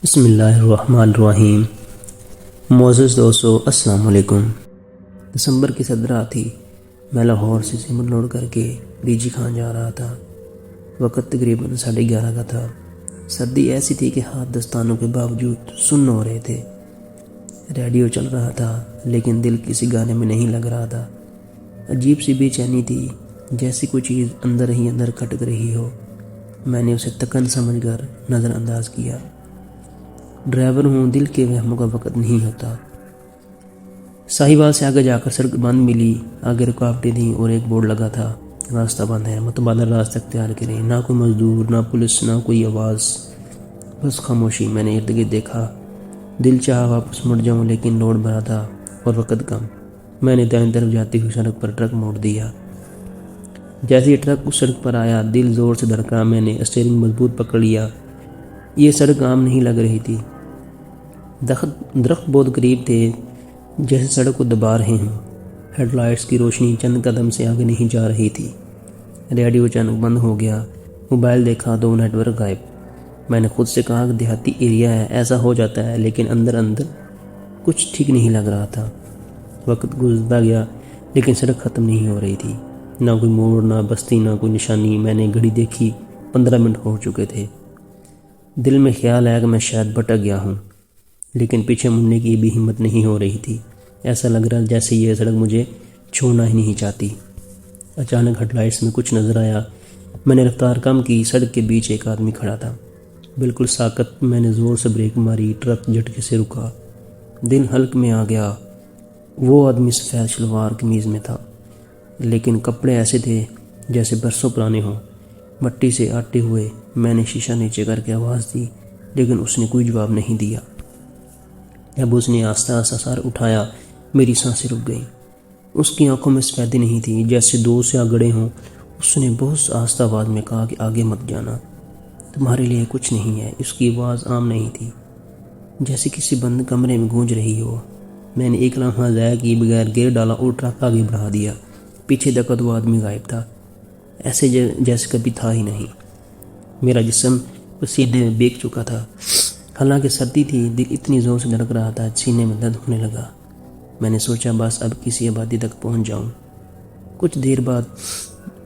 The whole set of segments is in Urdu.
بسم اللہ الرحمن الرحیم۔ معزز دوستو، السلام علیکم۔ دسمبر کی 17 تھی۔ میں لاہور سے سمٹ لوڈ کر کے ڈی جی خان جا رہا تھا۔ وقت تقریباً 11:30 کا تھا۔ سردی ایسی تھی کہ ہاتھ دستانوں کے باوجود سن ہو رہے تھے۔ ریڈیو چل رہا تھا لیکن دل کسی گانے میں نہیں لگ رہا تھا۔ عجیب سی بے چینی تھی، جیسی کوئی چیز اندر ہی اندر کھٹک رہی ہو۔ میں نے اسے تکن سمجھ کر نظر انداز کیا۔ ڈرائیور ہوں، دل کے وہموں کا وقت نہیں ہوتا۔ ساہیوال سے آگے جا کر سڑک بند ملی، آگے رکاوٹیں تھیں اور ایک بورڈ لگا تھا، راستہ بند ہے، متبادل راستہ اختیار کریں۔ نہ کوئی مزدور، نہ پولیس، نہ کوئی آواز، بس خاموشی۔ میں نے ارد گرد دیکھا، دل چاہا واپس مڑ جاؤں لیکن لوڈ بھرا تھا اور وقت کم۔ میں نے دائیں طرف جاتی ہوئی سڑک پر ٹرک موڑ دیا۔ جیسے ہی ٹرک اس سڑک پر آیا، دل زور سے دھڑکا۔ میں نے اسٹیئرنگ مضبوط پکڑ لیا۔ یہ سڑک عام نہیں لگ رہی تھی۔ درخت بہت قریب تھے، جیسے سڑک کو دبا رہے ہوں۔ ہیڈ لائٹس کی روشنی چند قدم سے آگے نہیں جا رہی تھی۔ ریڈیو اچانک بند ہو گیا۔ موبائل دیکھا تو نیٹ ورک غائب۔ میں نے خود سے کہا کہ دیہاتی ایریا ہے، ایسا ہو جاتا ہے، لیکن اندر کچھ ٹھیک نہیں لگ رہا تھا۔ وقت گزرتا گیا لیکن سڑک ختم نہیں ہو رہی تھی۔ نہ کوئی موڑ، نہ بستی، نہ کوئی نشانی۔ میں نے گھڑی دیکھی، 15 منٹ ہو چکے تھے۔ دل میں خیال آیا کہ میں شاید بھٹک گیا ہوں، لیکن پیچھے مڑنے کی بھی ہمت نہیں ہو رہی تھی۔ ایسا لگ رہا جیسے یہ سڑک مجھے چھوڑنا ہی نہیں چاہتی۔ اچانک ہیڈ لائٹس میں کچھ نظر آیا۔ میں نے رفتار کم کی۔ سڑک کے بیچ ایک آدمی کھڑا تھا، بالکل ساکت۔ میں نے زور سے بریک ماری، ٹرک جھٹکے سے رکا۔ دل حلق میں آ گیا۔ وہ آدمی سفید شلوار قمیض میں تھا، لیکن کپڑے ایسے تھے جیسے برسوں پرانے ہوں، مٹی سے آٹے ہوئے۔ میں نے شیشہ نیچے کر کے آواز دی، لیکن اس نے کوئی جواب نہیں دیا۔ جب اس نے آہستہ آہستہ سر اٹھایا، میری سانسیں رک گئیں۔ اس کی آنکھوں میں سفیدی نہیں تھی، جیسے دو سیاہ گڑھے ہوں۔ اس نے بہت آہستہ آواز میں کہا کہ آگے مت جانا، تمہارے لیے کچھ نہیں ہے۔ اس کی آواز عام نہیں تھی، جیسے کسی بند کمرے میں گونج رہی ہو۔ میں نے ایک لمحہ ضائع کیے بغیر گیئر ڈالا اور ٹرک آگے بڑھا دیا۔ پیچھے دیکھا تو وہ آدمی غائب تھا، ایسے جیسے کبھی تھا ہی نہیں۔ میرا جسم پسینے میں بھیگ چکا تھا، حالانکہ سردی تھی۔ دل اتنی زور سے دھڑک رہا تھا، سینے میں درد ہونے لگا۔ میں نے سوچا بس اب کسی آبادی تک پہنچ جاؤں۔ کچھ دیر بعد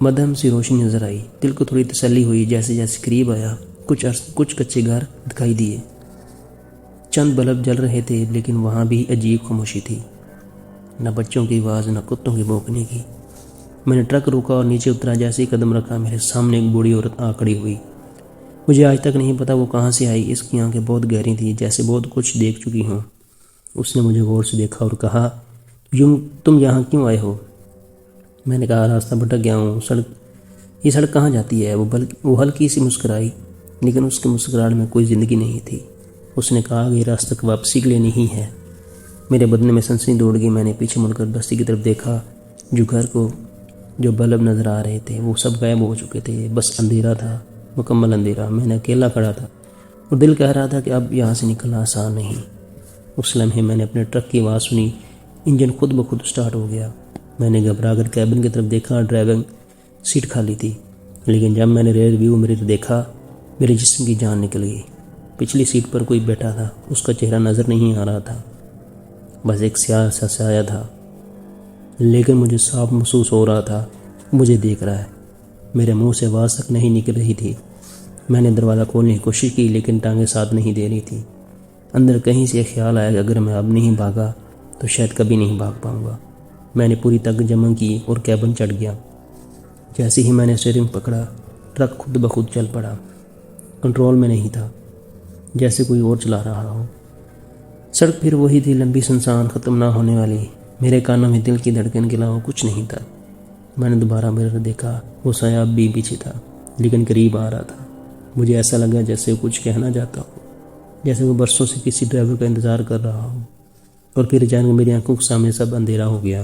مدھم سی روشنی نظر آئی۔ دل کو تھوڑی تسلی ہوئی۔ جیسے جیسے قریب آیا، کچھ کچے گھر دکھائی دیے۔ چند بلب جل رہے تھے، لیکن وہاں بھی عجیب خاموشی تھی، نہ بچوں کی آواز، نہ کتوں کی بھونکنے کی۔ میں نے ٹرک روکا اور نیچے اترا۔ جیسے ہی قدم رکھا، میرے سامنے ایک بوڑھی عورت آ کھڑی ہوئی۔ مجھے آج تک نہیں پتا وہ کہاں سے آئی۔ اس کی آنکھیں بہت گہری تھیں، جیسے بہت کچھ دیکھ چکی ہوں۔ اس نے مجھے غور سے دیکھا اور کہا، تم یہاں کیوں آئے ہو؟ میں نے کہا راستہ بھٹک گیا ہوں۔ یہ سڑک کہاں جاتی ہے؟ وہ ہلکی سی مسکرائی، لیکن اس کے مسکراہٹ میں کوئی زندگی نہیں تھی۔ اس نے کہا کہ یہ راستہ واپسی کے لیے نہیں ہے۔ میرے بدن میں سنسنی دوڑ گئی۔ میں نے پیچھے مڑ کر بستی کی طرف دیکھا۔ جو بلب نظر آ رہے تھے وہ سب غائب ہو چکے تھے، بس اندھیرا تھا، مکمل اندھیرا۔ میں نے اکیلا کھڑا تھا اور دل کہہ رہا تھا کہ اب یہاں سے نکلنا آسان نہیں۔ اس لمحے میں نے اپنے ٹرک کی آواز سنی۔ انجن خود بخود سٹارٹ ہو گیا۔ میں نے گھبرا کر کیبن کی طرف دیکھا۔ ڈرائیونگ سیٹ خالی تھی، لیکن جب میں نے ریئر ویو میرر دیکھا، میرے جسم کی جان نکل گئی۔ پچھلی سیٹ پر کوئی بیٹھا تھا، اس کا چہرہ نظر نہیں آ رہا تھا، بس ایک سیاہ سا سایہ تھا، لیکن مجھے صاف محسوس ہو رہا تھا مجھے دیکھ رہا ہے۔ میرے منہ سے آواز تک نہیں نکل رہی تھی۔ میں نے دروازہ کھولنے کی کوشش کی، لیکن ٹانگیں ساتھ نہیں دے رہی تھی۔ اندر کہیں سے خیال آیا کہ اگر میں اب نہیں بھاگا تو شاید کبھی نہیں بھاگ پاؤں گا۔ میں نے پوری طاقت جمع کی اور کیبن چڑھ گیا۔ جیسے ہی میں نے اسٹیئرنگ پکڑا، ٹرک خود بخود چل پڑا۔ کنٹرول میں نہیں تھا، جیسے کوئی اور چلا رہا ہو۔ سڑک پھر وہی تھی، لمبی، سنسان، ختم نہ ہونے والی۔ میرے کانوں میں دل کی دھڑکن کے علاوہ کچھ نہیں تھا۔ میں نے دوبارہ میرر دیکھا، وہ سایہ اب بھی پیچھے تھا، لیکن قریب آ رہا تھا۔ مجھے ایسا لگا جیسے وہ کچھ کہنا چاہتا ہو، جیسے وہ برسوں سے کسی ڈرائیور کا انتظار کر رہا ہو۔ اور پھر اچانک میری آنکھوں کے سامنے سب اندھیرا ہو گیا۔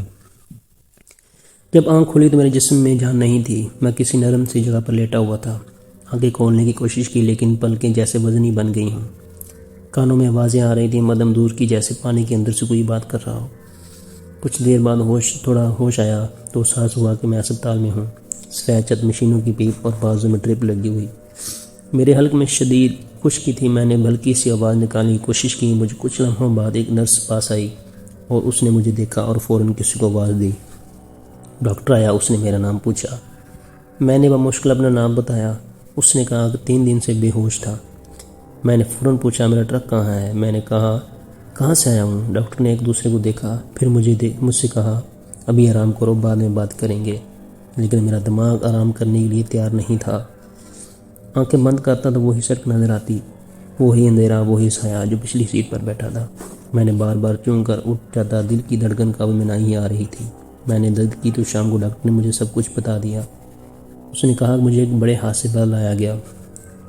جب آنکھ کھلی تو میرے جسم میں جان نہیں تھی۔ میں کسی نرم سی جگہ پر لیٹا ہوا تھا۔ آنکھیں کھولنے کی کوشش کی، لیکن پلکیں جیسے وزنی بن گئی ہوں۔ کانوں میں آوازیں آ رہی تھیں، مدھم دور کی، جیسے پانی کے اندر سے کوئی بات کر رہا ہو۔ کچھ دیر بعد تھوڑا ہوش آیا تو احساس ہوا کہ میں اسپتال میں ہوں۔ سفید چھت، مشینوں کی پیپ اور بازو میں ڈرپ لگی ہوئی۔ میرے حلق میں شدید خشکی تھی۔ میں نے ہلکی سی آواز نکالنے کی کوشش کی۔ مجھے کچھ لمحوں بعد ایک نرس پاس آئی اور اس نے مجھے دیکھا اور فوراً کسی کو آواز دی۔ ڈاکٹر آیا۔ اس نے میرا نام پوچھا۔ میں نے بمشکل اپنا نام بتایا۔ اس نے کہا کہ 3 دن سے بے ہوش تھا۔ میں نے فوراً پوچھا میرا ٹرک کہاں ہے؟ میں نے کہا کہاں سے آیا ہوں؟ ڈاکٹر نے ایک دوسرے کو دیکھا، پھر مجھ سے کہا ابھی آرام کرو، بعد میں بات کریں گے۔ لیکن میرا دماغ آرام کرنے کے لیے تیار نہیں تھا۔ آنکھیں بند کرتا تو وہی سڑک نظر آتی، وہی اندھیرا، وہی سایہ جو پچھلی سیٹ پر بیٹھا تھا۔ میں نے بار بار چون کر اٹھ جاتا، دل کی دھڑکن قابو میں نہیں آ رہی تھی۔ میں نے درد کی تو شام کو ڈاکٹر نے مجھے سب کچھ بتا دیا۔ اس نے کہا کہ مجھے ایک بڑے حادثے پر لایا گیا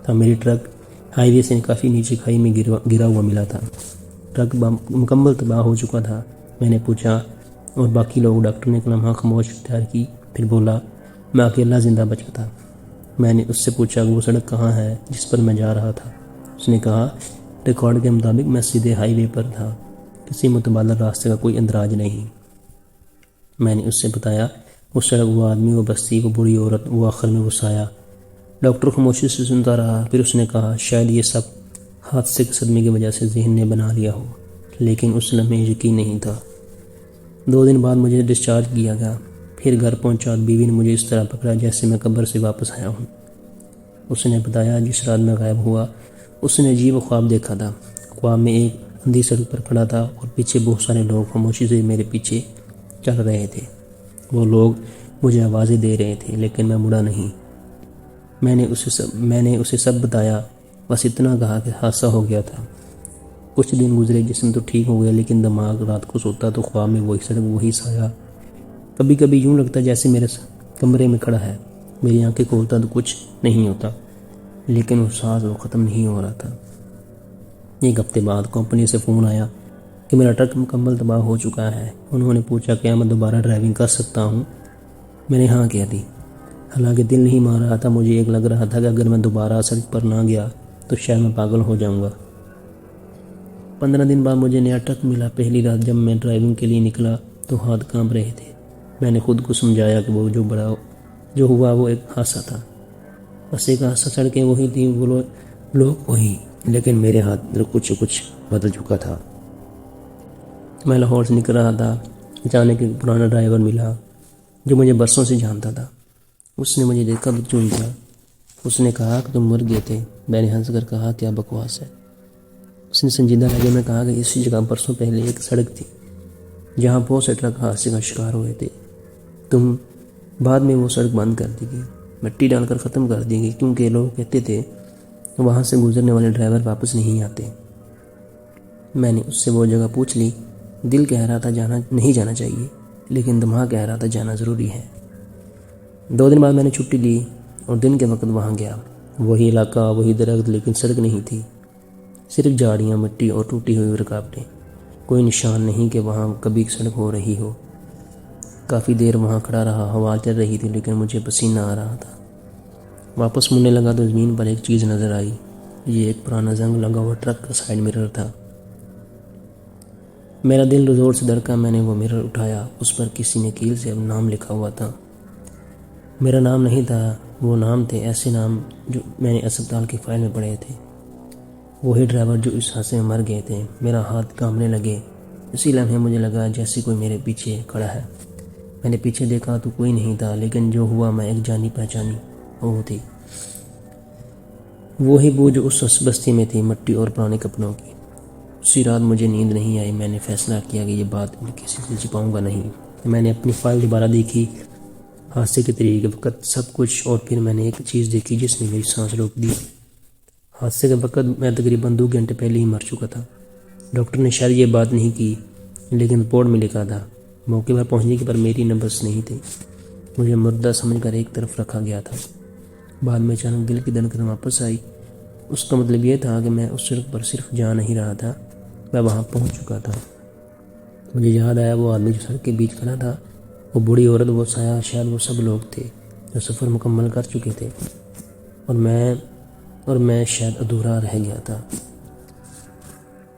تھا۔ میری ٹرک ہائی وے سے کافی نیچے کھائی میں گرا ہوا ملا تھا۔ ٹرک مکمل تباہ ہو چکا تھا۔ میں نے پوچھا اور باقی لوگ؟ ڈاکٹر نے ایک لمحہ خاموش اختیار کی، پھر بولا میں اکیلا زندہ بچا تھا۔ میں نے اس سے پوچھا کہ وہ سڑک کہاں ہے جس پر میں جا رہا تھا؟ اس نے کہا ریکارڈ کے مطابق میں سیدھے ہائی وے پر تھا، کسی متبادل راستے کا کوئی اندراج نہیں۔ میں نے اس سے بتایا وہ سڑک، وہ آدمی، وہ بستی، وہ بوڑھی عورت، وہ آخر میں وہ سایہ۔ ڈاکٹر خاموشی سے سنتا رہا، پھر اس نے کہا شاید یہ سب حادثے کے صدمے کی وجہ سے ذہن نے بنا لیا ہو، لیکن اس لمحے یقین نہیں تھا۔ 2 دن بعد مجھے ڈسچارج کیا گیا۔ پھر گھر پہنچا، بیوی نے مجھے اس طرح پکڑا جیسے میں قبر سے واپس آیا ہوں۔ اس نے بتایا جس رات میں غائب ہوا اس نے عجیب خواب دیکھا تھا۔ خواب میں ایک اندھی سڑک پر کھڑا تھا اور پیچھے بہت سارے لوگ خاموشی سے میرے پیچھے چل رہے تھے۔ وہ لوگ مجھے آوازیں دے رہے تھے لیکن میں مڑا نہیں۔ میں نے اسے سب بتایا، بس اتنا کہا کہ حادثہ ہو گیا تھا۔ کچھ دن گزرے، جسم تو ٹھیک ہو گیا لیکن دماغ رات کو سوتا تو خواب میں وہی سڑک، وہی سایہ۔ کبھی کبھی یوں لگتا جیسے میرے کمرے میں کھڑا ہے۔ میری آنکھیں کھولتا تو کچھ نہیں ہوتا، لیکن وہ سانس وہ ختم نہیں ہو رہا تھا۔ 1 ہفتے بعد کمپنی سے فون آیا کہ میرا ٹرک مکمل تباہ ہو چکا ہے۔ انہوں نے پوچھا کیا میں دوبارہ ڈرائیونگ کر سکتا ہوں؟ میں نے ہاں کہہ دی، حالانکہ دل نہیں مان رہا تھا۔ مجھے ایک لگ رہا تھا کہ اگر میں دوبارہ سڑک پر نہ گیا تو شاید میں پاگل ہو جاؤں گا۔ 15 دن بعد مجھے نیا ٹرک ملا۔ پہلی رات جب میں ڈرائیونگ کے لیے نکلا تو ہاتھ کانپ رہے تھے۔ میں نے خود کو سمجھایا کہ وہ جو ہوا وہ ایک حادثہ تھا، بس ایک حادثہ۔ سڑکیں وہی تھیں، وہ لوگ وہی، لیکن میرے ہاتھ کچھ بدل چکا تھا۔ میں لاہور سے نکل رہا تھا، اچانک ایک پرانا ڈرائیور ملا جو مجھے برسوں سے جانتا تھا۔ اس نے مجھے دیکھا تو چون دیا۔ اس نے کہا کہ تم مر گئے تھے۔ میں نے ہنس کر کہا کیا بکواس ہے۔ اس نے سنجیدہ لہجے میں کہا کہ اسی جگہ برسوں پہلے ایک سڑک تھی جہاں بہت سے ٹرک حادثے کا شکار ہوئے تھے۔ تم بعد میں وہ سڑک بند کر دی گئی، مٹی ڈال کر ختم کر دی گئی، کیونکہ لوگ کہتے تھے وہاں سے گزرنے والے ڈرائیور واپس نہیں آتے۔ میں نے اس سے وہ جگہ پوچھ لی۔ دل کہہ رہا تھا نہیں جانا چاہیے، لیکن دماغ کہہ رہا تھا جانا ضروری ہے۔ 2 دن بعد میں نے چھٹی لی اور دن کے وقت وہاں گیا۔ وہی علاقہ، وہی درخت، لیکن سڑک نہیں تھی، صرف جھاڑیاں، مٹی اور ٹوٹی ہوئی رکاوٹیں۔ کوئی نشان نہیں کہ وہاں کبھی سڑک ہو رہی ہو۔ کافی دیر وہاں کھڑا رہا، ہوا چل رہی تھی لیکن مجھے پسینہ آ رہا تھا۔ واپس مڑنے لگا تو زمین پر ایک چیز نظر آئی۔ یہ ایک پرانا زنگ لگا ہوا ٹرک کا سائیڈ مرر تھا۔ میرا دل زور سے دھڑکا۔ میں نے وہ مرر اٹھایا، اس پر کسی نے کیل سے نام لکھا ہوا تھا۔ میرا نام نہیں تھا، وہ نام تھے، ایسے نام جو میں نے اسپتال کی فائل میں پڑھے تھے۔ وہی ڈرائیور جو اس حادثے میں مر گئے تھے۔ میرا ہاتھ کانپنے لگے۔ اسی لمحے مجھے لگا جیسے کوئی میرے پیچھے کھڑا ہے۔ میں نے پیچھے دیکھا تو کوئی نہیں تھا، لیکن جو ہوا میں ایک جانی پہچانی وہ تھی، وہی بو جو اس بستی میں تھی، مٹی اور پرانے کپڑوں کی۔ اسی رات مجھے نیند نہیں آئی۔ میں نے فیصلہ کیا کہ یہ بات میں کسی سے چھپاؤں گا نہیں۔ میں نے اپنی فائل دوبارہ دیکھی، حادثے کے طریقے، وقت، سب کچھ، اور پھر میں نے ایک چیز دیکھی جس نے میری سانس روک دی۔ حادثے کے وقت میں تقریباً 2 گھنٹے پہلے ہی مر چکا تھا۔ ڈاکٹر نے شاید یہ بات نہیں کی، لیکن رپورٹ میں لکھا تھا۔ موقع پر پہنچنے کے پر میری نبض نہیں تھی۔ مجھے مردہ سمجھ کر ایک طرف رکھا گیا تھا۔ بعد میں اچانک دل کی دھڑکن واپس آئی۔ اس کا مطلب یہ تھا کہ میں اس سڑک پر صرف جا نہیں رہا تھا، میں وہاں پہنچ چکا تھا۔ مجھے یاد آیا وہ آدمی جو سڑک کے بیچ کھڑا تھا، وہ بوڑھی عورت، وہ سایہ، شاید وہ سب لوگ تھے جو سفر مکمل کر چکے تھے، اور میں شاید ادھورا رہ گیا تھا۔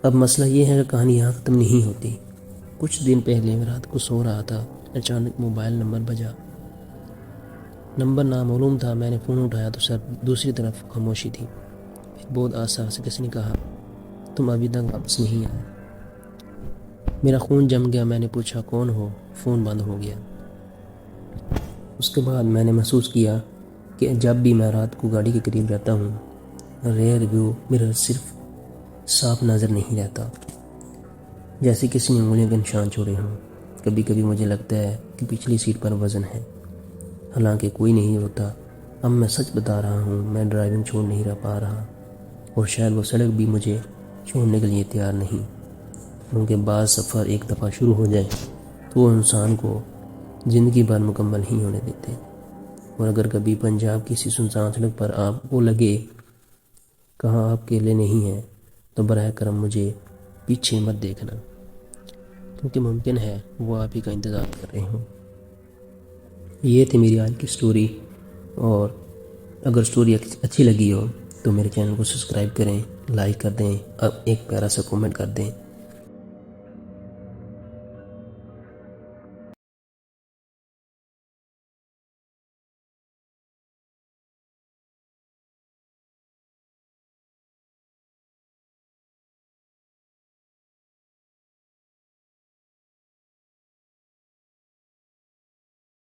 اب مسئلہ یہ ہے کہ کہانی یہاں ختم نہیں ہوتی۔ کچھ دن پہلے میں رات کو سو رہا تھا، اچانک موبائل نمبر بجا۔ نمبر نامعلوم تھا۔ میں نے فون اٹھایا تو سر دوسری طرف خاموشی تھی۔ پھر بہت آہستہ سے کسی نے کہا، تم ابھی تک واپس نہیں آئے۔ میرا خون جم گیا۔ میں نے پوچھا، کون ہو؟ فون بند ہو گیا۔ اس کے بعد میں نے محسوس کیا کہ جب بھی میں رات کو گاڑی کے قریب جاتا ہوں، ریئر ویو مرر صرف صاف نظر نہیں رہتا، جیسے کسی نے انگلیوں کے نشان چھوڑے ہوں۔ کبھی کبھی مجھے لگتا ہے کہ پچھلی سیٹ پر وزن ہے، حالانکہ کوئی نہیں ہوتا۔ اب میں سچ بتا رہا ہوں، میں ڈرائیونگ چھوڑ نہیں رہ پا رہا، اور شاید وہ سڑک بھی مجھے چھوڑنے کے لیے تیار نہیں، کیونکہ بعض سفر ایک دفعہ شروع ہو جائے تو وہ انسان کو زندگی بھر مکمل نہیں ہونے دیتے۔ اور اگر کبھی پنجاب کی کسی سنسان سڑک پر آپ کو لگے کہاں آپ اکیلے نہیں ہیں، تو براہ کرم مجھے پیچھے مت دیکھنا، کیونکہ ممکن ہے وہ آپ ہی کا انتظار کر رہے ہوں۔ یہ تھی میری آج کی سٹوری، اور اگر سٹوری اچھی لگی ہو تو میرے چینل کو سبسکرائب کریں، لائک کر دیں، اور ایک پیارا سا کومنٹ کر دیں۔